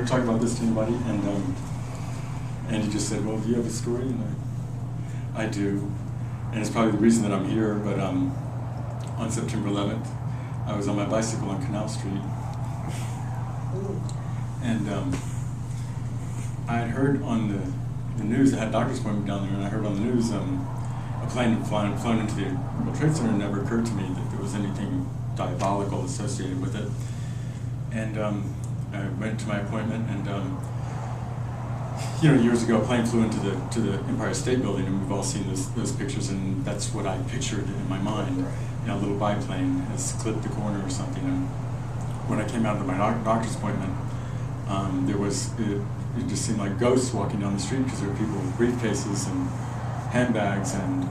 ever talk about this to anybody? And he just said, well, do you have a story? And I do. And it's probably the reason that I'm here, but on September 11th, I was on my bicycle on Canal Street. And I had heard on the news, I had a doctor's appointment down there, and I heard on the news a plane had flown into the World Trade Center. It never occurred to me that there was anything diabolical associated with it. And I went to my appointment, and years ago, a plane flew into the Empire State Building, and we've all seen those pictures, and that's what I pictured in my mind. A little biplane has clipped the corner or something. And when I came out of my doctor's appointment, it just seemed like ghosts walking down the street, because there were people with briefcases and handbags, and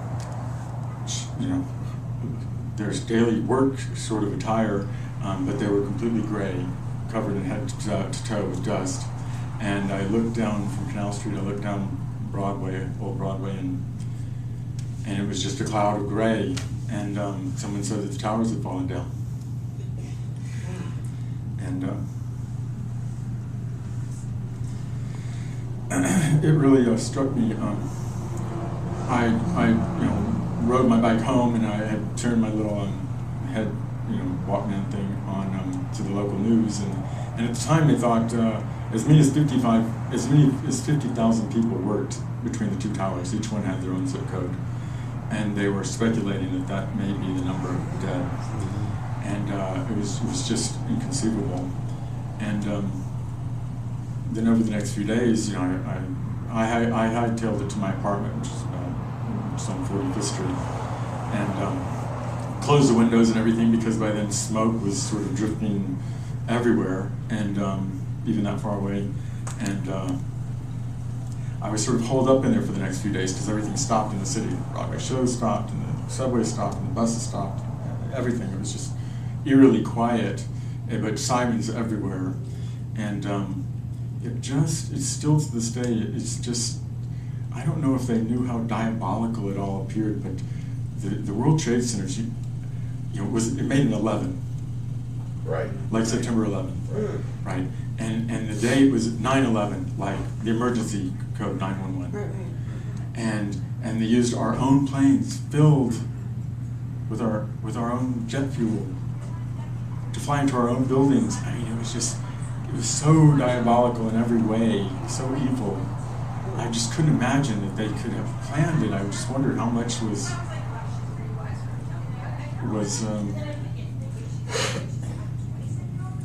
there's daily work sort of attire, but they were completely gray, covered in head to toe with dust. And I looked down from Canal Street, I looked down Broadway, Old Broadway, and it was just a cloud of gray, and someone said that the towers had fallen down. And it really struck me. I rode my bike home, and I had turned my little head, Walkman thing on to the local news, and at the time they thought as many as 50,000 people worked between the two towers. Each one had their own zip code, and they were speculating that may be the number of dead, and it was just inconceivable. And then over the next few days, I hightailed it to my apartment, which is on 45th Street, and closed the windows and everything, because by then smoke was sort of drifting everywhere, and even that far away. And I was sort of holed up in there for the next few days, because everything stopped in the city. The Broadway shows stopped, and the subway stopped, and the buses stopped, everything. It was just eerily quiet, but sirens everywhere. And it's still to this day, it's just, I don't know if they knew how diabolical it all appeared, but the World Trade Center, it made an 11. Right. Like September 11th. Right. And the day it was 9/11, like the emergency code 911. Right. And they used our own planes filled with our own jet fuel to fly into our own buildings. I mean, it was so diabolical in every way, so evil. I just couldn't imagine that they could have planned it. I just wondered how much was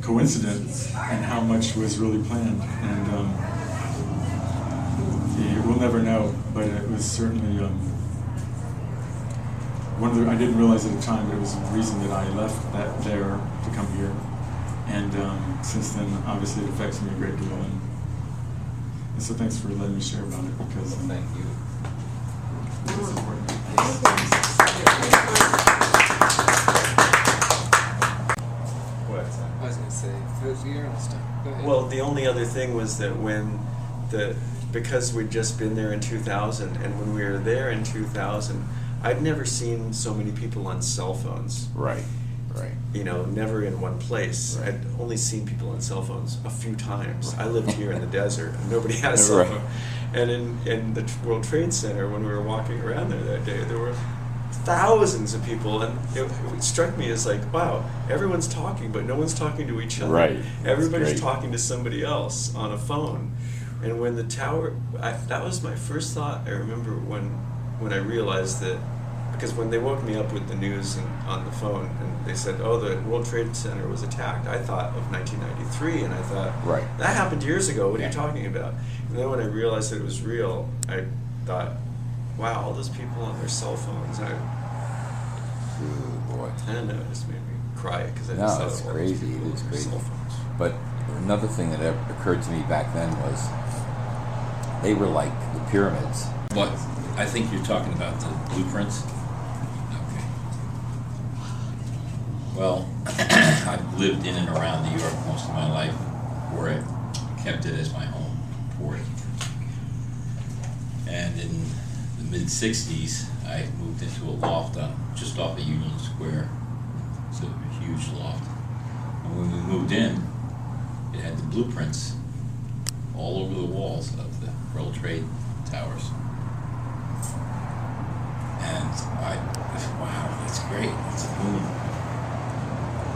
coincidence and how much was really planned. And we'll never know, but it was certainly I didn't realize at the time, but it was the reason that I left there to come here. And since then, obviously, it affects me a great deal. And so thanks for letting me share about it, because Thank you. it's important. What? I was going to say, you're on stuff. Go ahead. Well, the only other thing was that because we'd just been there in 2000, and when we were there in 2000, I'd never seen so many people on cell phones. Right. Never in one place. Right. I'd only seen people on cell phones a few times. I lived here in the desert, and nobody had a cell phone. And in the World Trade Center, when we were walking around there that day, there were thousands of people, and it struck me as like, wow, everyone's talking, but no one's talking to each other. Right. Everybody's talking to somebody else on a phone. And when the tower, that was my first thought. I remember when I realized that, because when they woke me up with the news on the phone, and they said, oh, the World Trade Center was attacked, I thought of 1993, and I thought, that happened years ago, what are you talking about? And then when I realized that it was real, I thought, wow, all those people on their cell phones, I don't know, it just made me cry, because I just thought it's of all crazy. those people It is on their crazy. cell phones. But another thing that occurred to me back then was they were like the pyramids. What? I think you're talking about the blueprints? Okay. Well, I've lived in and around New York most of my life, where I kept it as my home port. And in the mid-'60s, I moved into a loft just off of Union Square. It's a huge loft. And when we moved in, it had the blueprints all over the walls of the World Trade Towers. And wow, that's great, that's a boom.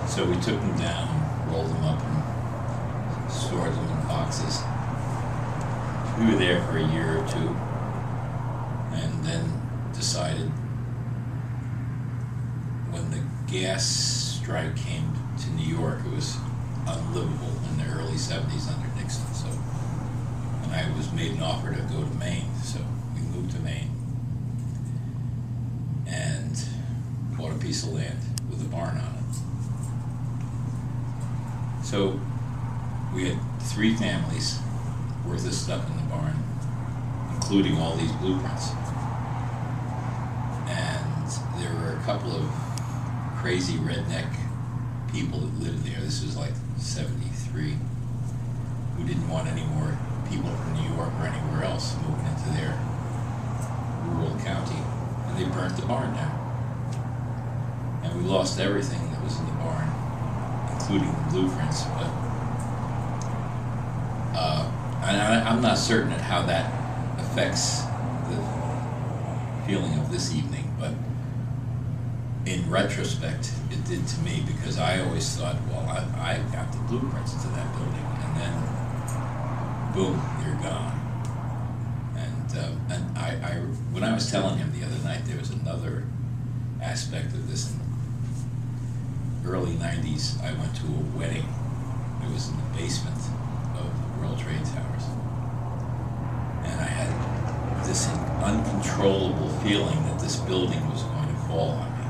So we took them down, rolled them up, and stored them in boxes. We were there for a year or two, and then decided when the gas strike came to New York, it was unlivable in the early 70s under Nixon. So, and I was made an offer to go to Maine, so we moved to Maine and bought a piece of land with a barn on it. So we had 3 families worth of stuff in the barn, including all these blueprints. And there were a couple of crazy redneck people that lived there. This was like 73, who didn't want any more people from New York or anywhere else moving into their rural county. And they burnt the barn down. And we lost everything that was in the barn, including the blueprints. But I'm not certain at how that affects the feeling of this evening, but in retrospect, it did to me, because I always thought, well, I got the blueprints to that building, and then boom, they're gone. And I when I was telling him the other night, there was another aspect of this. In the early 90s, I went to a wedding. It was in the basement of the World Trade Towers. And I had this uncontrollable feeling that this building was going to fall on me.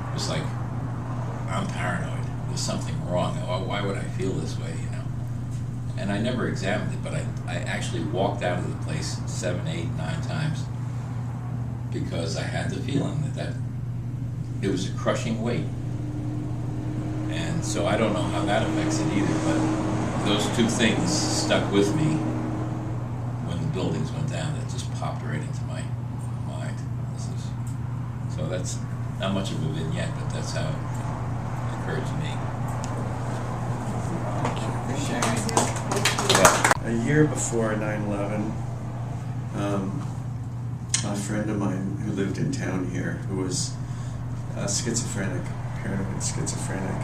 It was like, I'm paranoid. There's something wrong. Why would I feel this way, you know? And I never examined it, but I actually walked out of the place 7, 8, 9 times because I had the feeling that it was a crushing weight. And so I don't know how that affects it either, but those 2 things stuck with me when the buildings went down. It just popped right into my mind. So that's not much of a vignette, but that's how it occurred to me. A year before 9/11, a friend of mine who lived in town here, who was schizophrenic, paranoid schizophrenic,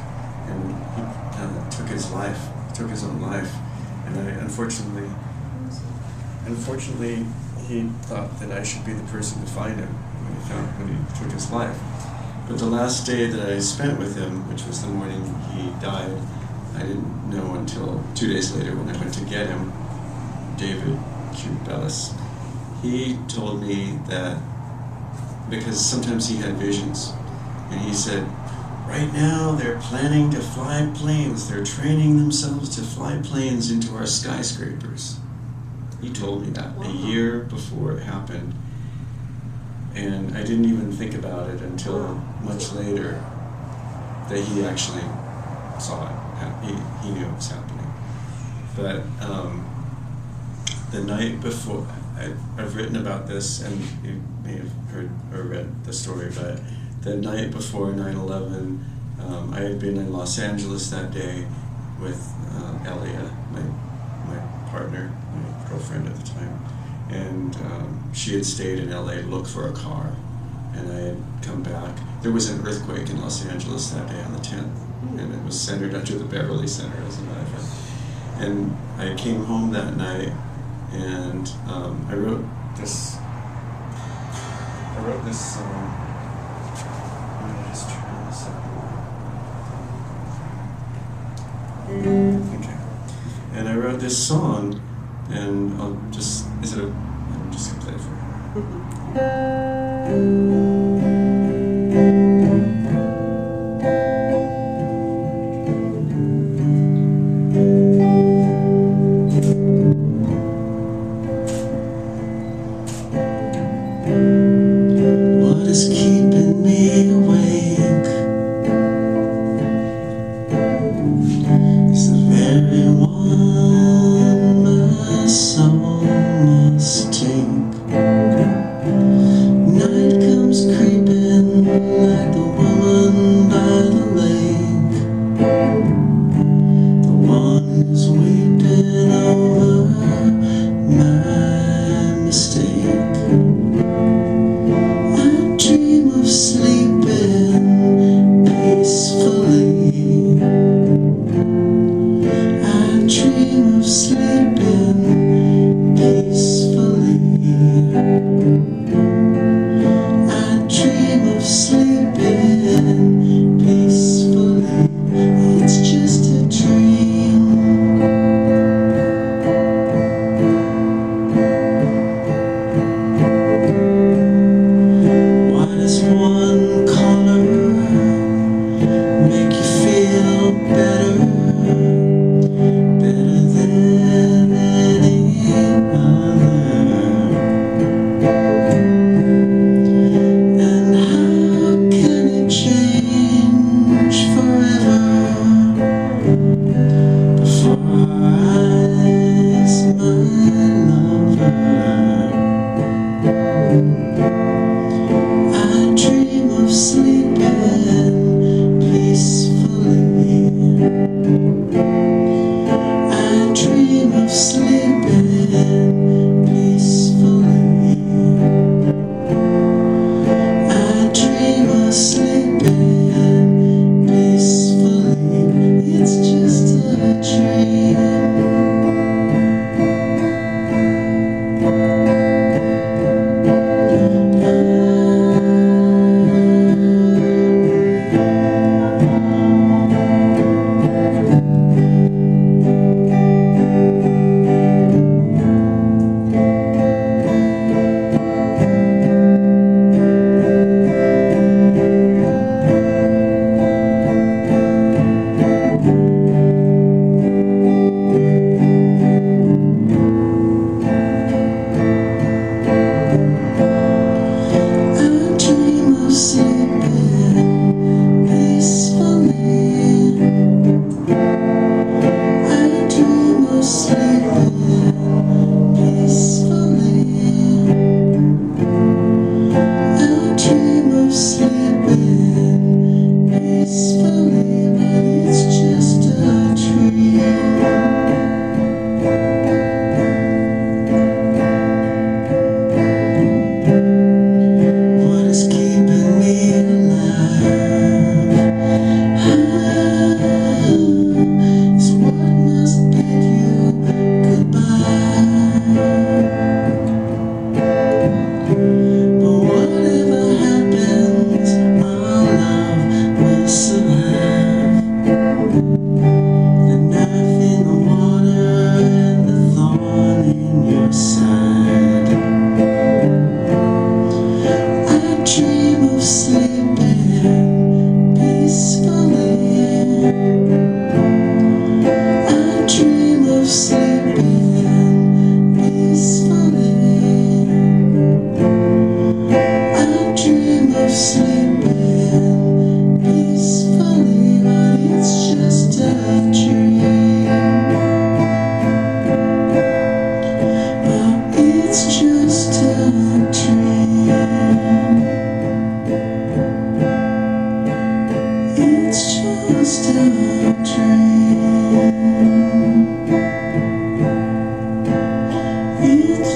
and he took his own life. And unfortunately, he thought that I should be the person to find him when he took his life. But the last day that I spent with him, which was the morning he died, I didn't know until 2 days later when I went to get him, David Q. Bellis. He told me that, because sometimes he had visions, and he said, right now they're planning to fly planes, they're training themselves to fly planes into our skyscrapers. He told me that a year before it happened, and I didn't even think about it until much later that he actually saw it. He knew it was happening. But the night before, I've written about this, and you may have heard or read the story, but the night before 9/11, I had been in Los Angeles that day with Elia, my partner, my girlfriend at the time, and she had stayed in LA to look for a car, and I had come back. There was an earthquake in Los Angeles that day on the 10th, and it was centered under the Beverly Center, as a matter of fact. And I came home that night, and I wrote this song. Let me just turn this up. Okay. And I wrote this song, and I'm just gonna play it for you. Night comes dream of sleeping peacefully. I dream of sleeping peacefully. It's just a dream.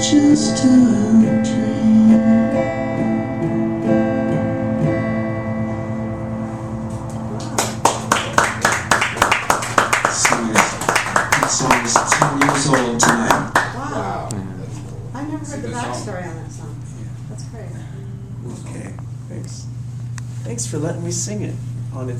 Just a dream. That song is 10 years old tonight. Wow. I never It's a heard the good song. backstory on that song. That's great. Okay, thanks. Thanks for letting me sing it on its